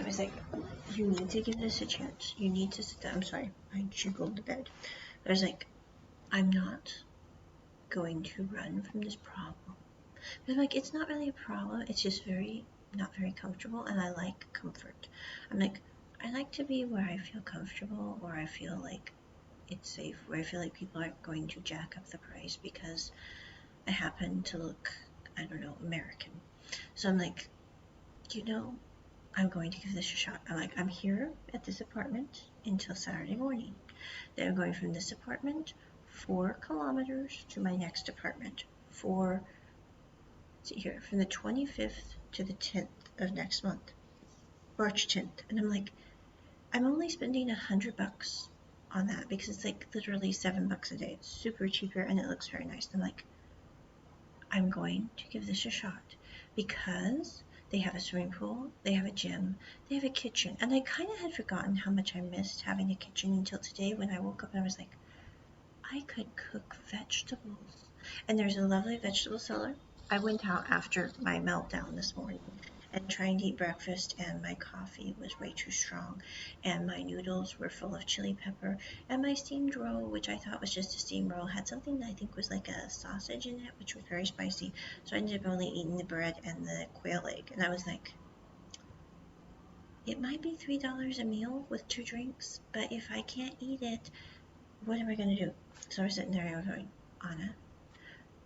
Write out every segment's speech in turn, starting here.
So I was like, you need to give this a chance. You need to sit down. I'm sorry, I jiggled the bed. I was like, I'm not going to run from this problem. But I'm like, it's not really a problem. It's just not very comfortable, and I like comfort. I'm like, I like to be where I feel comfortable, where I feel like it's safe, where I feel like people aren't going to jack up the price because I happen to look, I don't know, American. So I'm like, I'm going to give this a shot. I'm here at this apartment until Saturday morning. Then I'm going from this apartment 4 kilometers to my next apartment from the 25th to the 10th of next month, March 10th. And I'm like, I'm only spending $100 on that because it's like literally $7 a day. It's super cheaper and it looks very nice. I'm like, I'm going to give this a shot because they have a swimming pool, they have a gym, they have a kitchen. And I kind of had forgotten how much I missed having a kitchen until today when I woke up and I was like, I could cook vegetables. And there's a lovely vegetable seller. I went out after my meltdown this morning and trying to eat breakfast, and my coffee was way too strong, and my noodles were full of chili pepper, and my steamed roll, which I thought was just a steamed roll, had something that I think was like a sausage in it, which was very spicy. So I ended up only eating the bread and the quail egg, and I was like, it might be $3 a meal with 2 drinks, but if I can't eat it, what am I going to do? So I was sitting there and I was going, Anna,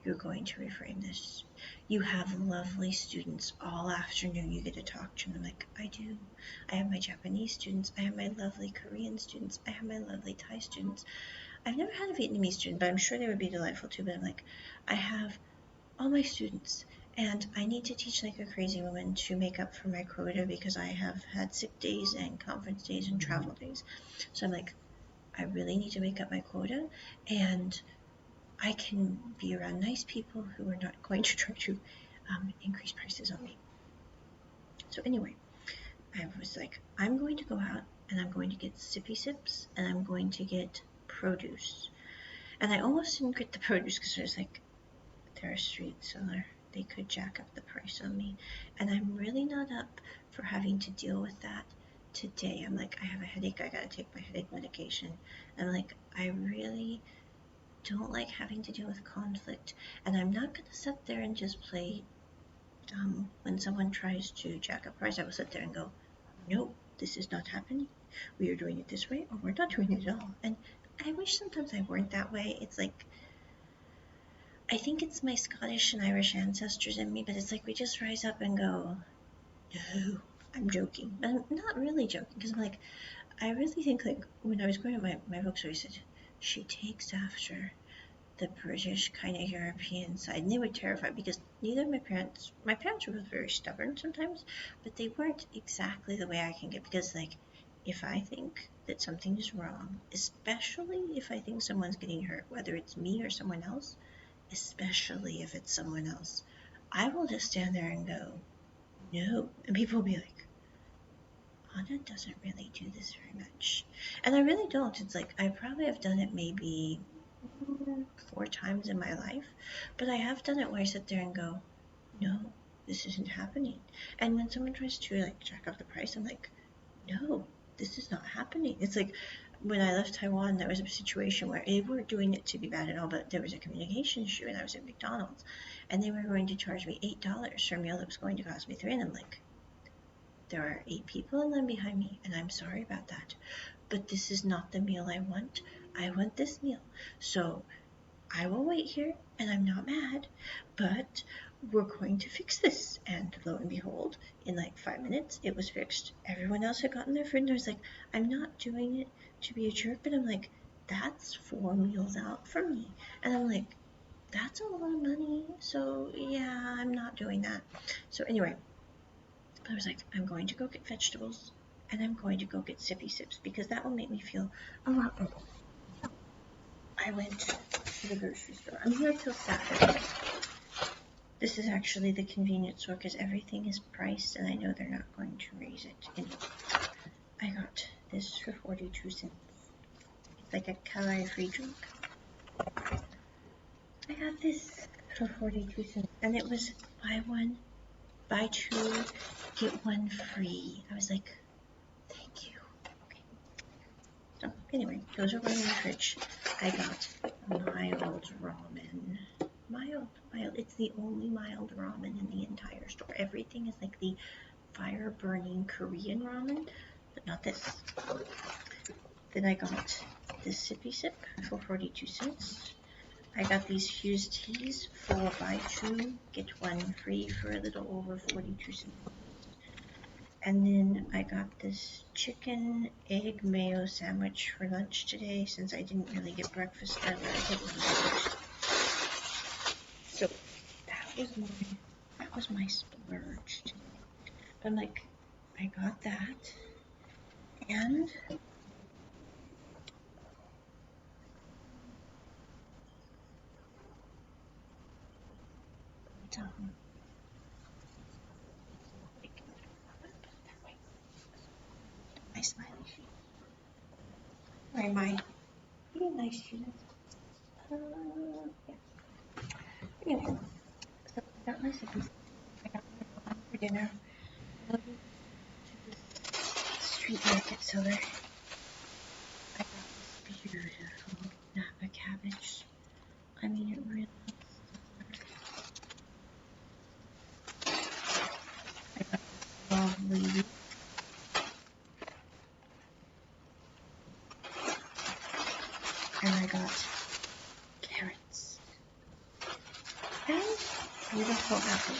you're going to reframe this. You have lovely students all afternoon. You get to talk to them. I'm like, I do. I have my Japanese students. I have my lovely Korean students. I have my lovely Thai students. I've never had a Vietnamese student, but I'm sure they would be delightful too. But I'm like, I have all my students, and I need to teach like a crazy woman to make up for my quota because I have had sick days and conference days and travel days. So I'm like, I really need to make up my quota, and I can be around nice people who are not going to try to increase prices on me. So anyway, I was like, I'm going to go out and I'm going to get sippy sips and I'm going to get produce. And I almost didn't get the produce because I was like, they're a street seller. They could jack up the price on me. And I'm really not up for having to deal with that today. I'm like, I have a headache. I got to take my headache medication. And I'm like, I really don't like having to deal with conflict, and I'm not going to sit there and just play dumb when someone tries to jack up price. I will sit there and go, no, this is not happening. We are doing it this way, or we're not doing it at all. And I wish sometimes I weren't that way. It's like, I think it's my Scottish and Irish ancestors in me, but it's like we just rise up and go, no, I'm joking. But I'm not really joking, because I'm like, I really think, like, when I was growing up, my folks always said, she takes after the British kind of European side, and they were terrified because neither my parents were both very stubborn sometimes, but they weren't exactly the way I can get, because like, if I think that something is wrong, especially if I think someone's getting hurt, whether it's me or someone else, especially if it's someone else, I will just stand there and go, no, and people will be like, Anna doesn't really do this very much, and I really don't. It's like, I probably have done it maybe 4 times in my life, but I have done it where I sit there and go, no, this isn't happening. And when someone tries to like jack up the price, I'm like, no, this is not happening. It's like when I left Taiwan, there was a situation where they weren't doing it to be bad at all, but there was a communication issue, and I was at McDonald's, and they were going to charge me $8 for a meal that was going to cost me $3, and I'm like, there are 8 people in line behind me, and I'm sorry about that, but this is not the meal I want. I want this meal. So I will wait here, and I'm not mad, but we're going to fix this. And lo and behold, in like 5 minutes, it was fixed. Everyone else had gotten their food, and I was like, I'm not doing it to be a jerk, but I'm like, that's 4 meals out for me. And I'm like, that's a lot of money, so yeah, I'm not doing that. So anyway, I was like, I'm going to go get vegetables, and I'm going to go get sippy sips, because that will make me feel a lot better. I went to the grocery store. I'm here till Saturday. This is actually the convenience store because everything is priced, and I know they're not going to raise it. Anyway, I got this for 42 cents. It's like a calorie-free drink. I got this for 42 cents, and it was buy 2, get 1 free. I was like, Thank you. Okay. So anyway, those are running in the fridge. I got mild ramen. Mild, mild. It's the only mild ramen in the entire store. Everything is like the fire burning Korean ramen, but not this. Then I got this sippy sip for 42 cents. I got these Hughes teas for buy two, get one free for a little over 42 cents. And then I got this chicken egg mayo sandwich for lunch today since I didn't really get breakfast earlier. So that was my splurge today. But I'm like, I got that, and um, my smiley sheet. Where am I? Really nice shoes. Yeah. Anyway, so I got my sippy. I got my mom for dinner. I went to this street market seller. I got this beautiful Napa cabbage. I mean, it really I got this lovely, and I got carrots and beautiful apples.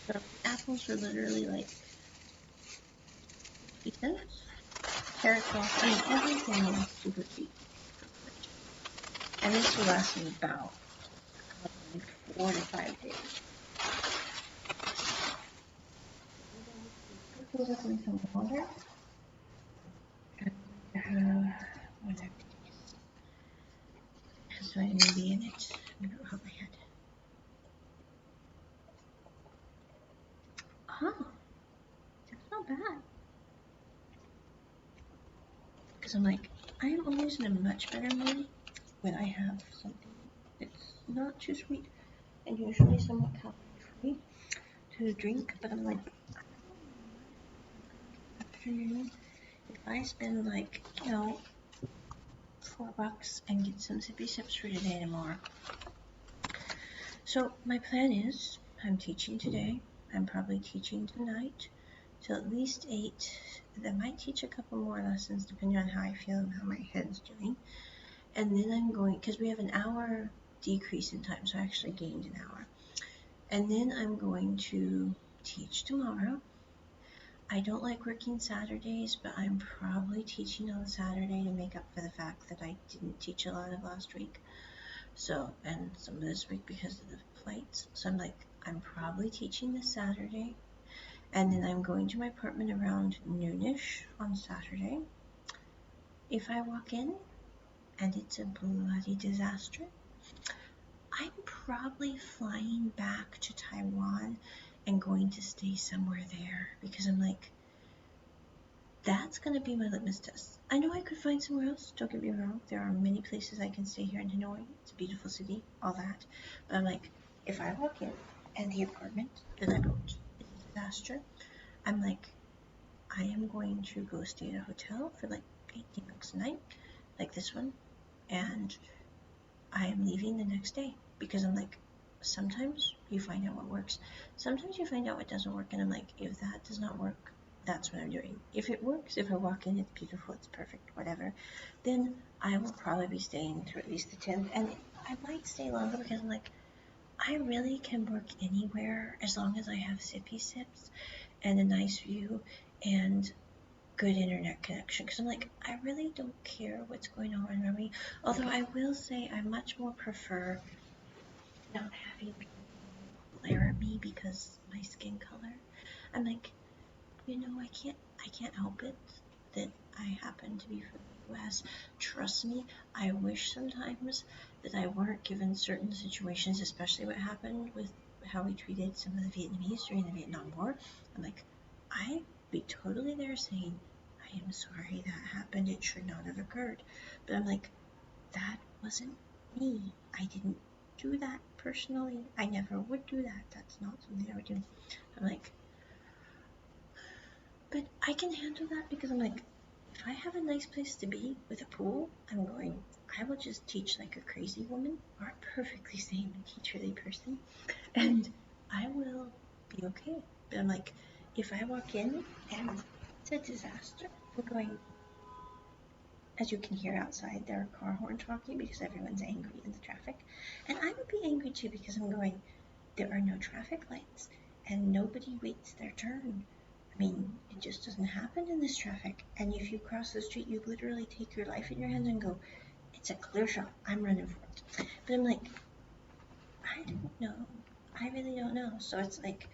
So the apples were literally like 50 cents. Carrots off. I mean, everything was super cheap. And this will last me about 4 to 5 days. Fill up with some water. And I'm going to have one of these. It has vitamin B in it. I'm going to hold my head. Oh, that's not bad. Because I'm like, I am always in a much better mood when I have something that's not too sweet and usually somewhat calorie-free to drink. But I'm like, afternoon, if I spend like, $4 and get some sippy sips for today and tomorrow. So my plan is, I'm teaching today. I'm probably teaching tonight till at least 8. I might teach a couple more lessons depending on how I feel and how my head's doing. And then I'm going, because we have an hour decrease in time, so I actually gained an hour. And then I'm going to teach tomorrow. I don't like working Saturdays, but I'm probably teaching on Saturday to make up for the fact that I didn't teach a lot of last week. So, and some of this week because of the flights. So I'm like, I'm probably teaching this Saturday. And then I'm going to my apartment around noonish on Saturday. If I walk in and it's a bloody disaster, I'm probably flying back to Taiwan and going to stay somewhere there because I'm like, that's going to be my litmus test. I know I could find somewhere else, don't get me wrong. There are many places I can stay here in Hanoi. It's a beautiful city, all that. But I'm like, if I walk in and the apartment that I booked is a disaster, I'm like, I am going to go stay at a hotel for like $18 a night, like this one, and I am leaving the next day because I'm like, sometimes you find out what works. Sometimes you find out what doesn't work, and I'm like, if that does not work, that's what I'm doing. If it works, if I walk in, it's beautiful, it's perfect, whatever, then I will probably be staying through at least the 10th, and I might stay longer because I'm like, I really can work anywhere as long as I have sippy sips and a nice view and good internet connection, because I'm like, I really don't care what's going on around me. Although I will say I much more prefer not having people glare at me because my skin color. I'm like, I can't help it that I happen to be from the US. Trust me, I wish sometimes that I weren't given certain situations, especially what happened with how we treated some of the Vietnamese during the Vietnam War. I'm like, I'd be totally there saying, I am sorry that happened. It should not have occurred. But I'm like, that wasn't me. I didn't do that personally. I never would do that. That's not something I would do. I'm like, But I can handle that because I'm like, if I have a nice place to be with a pool, I will just teach like a crazy woman or a perfectly sane teacherly person, and I will be okay. But I'm like, if I walk in and it's a disaster, I'm going, as you can hear outside, there are car horns honking because everyone's angry in the traffic. And I would be angry too because I'm going, there are no traffic lights and nobody waits their turn. I mean, it just doesn't happen in this traffic. And if you cross the street, you literally take your life in your hands and go, it's a clear shot. I'm running for it. But I'm like, I don't know. I really don't know. So it's like,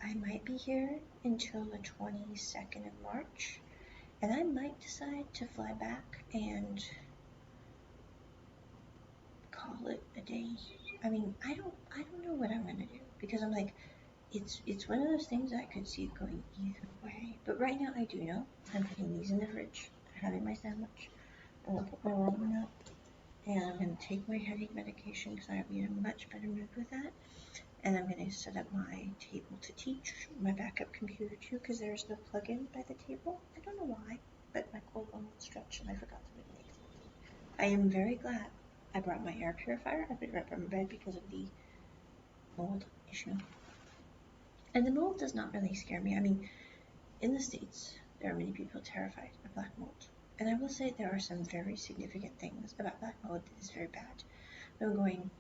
I might be here until the 22nd of March. And I might decide to fly back and call it a day. I mean, I don't know what I'm gonna do because I'm like, it's one of those things I could see it going either way. But right now I do know I'm putting these in the fridge. I'm having my sandwich. I'm gonna put my ramen up, and I'm gonna take my headache medication because I'll be in a much better mood with that. And I'm gonna set up my table to teach, my backup computer too, because there's no plug-in by the table. I don't know why, but my cold one will stretch and I forgot to make it. I am very glad I brought my air purifier. I put it right by my bed because of the mold issue. And the mold does not really scare me. I mean, in the States, there are many people terrified of black mold. And I will say there are some very significant things about black mold that is very bad. I'm going,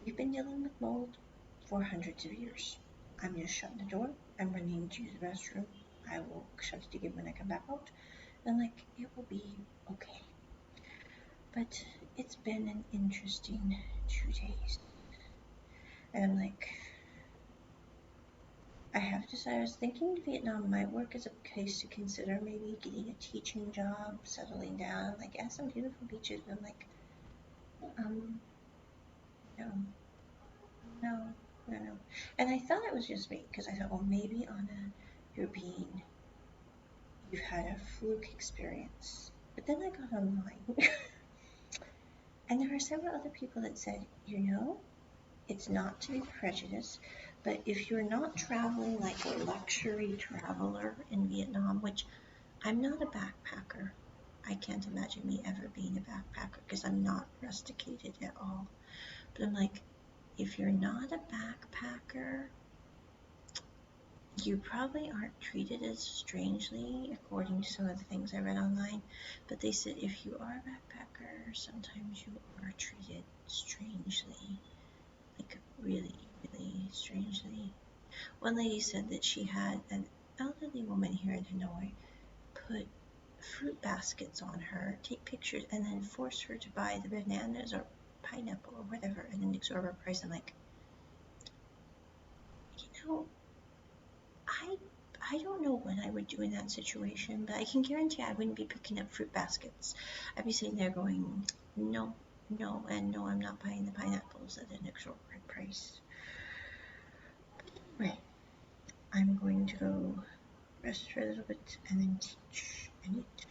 we've been dealing with mold for hundreds of years. I'm just shutting the door. I'm running to use the restroom. I will shut it again when I come back out. And like, it will be okay. But it's been an interesting 2 days. And I'm like, I was thinking Vietnam might work as a place to consider maybe getting a teaching job, settling down, like at some beautiful beaches. But I'm like, no, no, no, no. And I thought it was just me because I thought, well, maybe Anna, you've had a fluke experience. But then I got online, and there were several other people that said, it's not to be prejudiced, but if you're not traveling like a luxury traveler in Vietnam, which I'm not a backpacker. I can't imagine me ever being a backpacker because I'm not rusticated at all. But I'm like, if you're not a backpacker, you probably aren't treated as strangely according to some of the things I read online. But they said if you are a backpacker, sometimes you are treated strangely. Like really, really strangely. One lady said that she had an elderly woman here in Hanoi put fruit baskets on her, take pictures, and then force her to buy the bananas or pineapple or whatever at an exorbitant price. I'm like, I don't know what I would do in that situation, but I can guarantee I wouldn't be picking up fruit baskets. I'd be sitting there going, no, no, and no, I'm not buying the pineapples at an exorbitant price. Right. I'm going to go rest for a little bit and then teach and eat.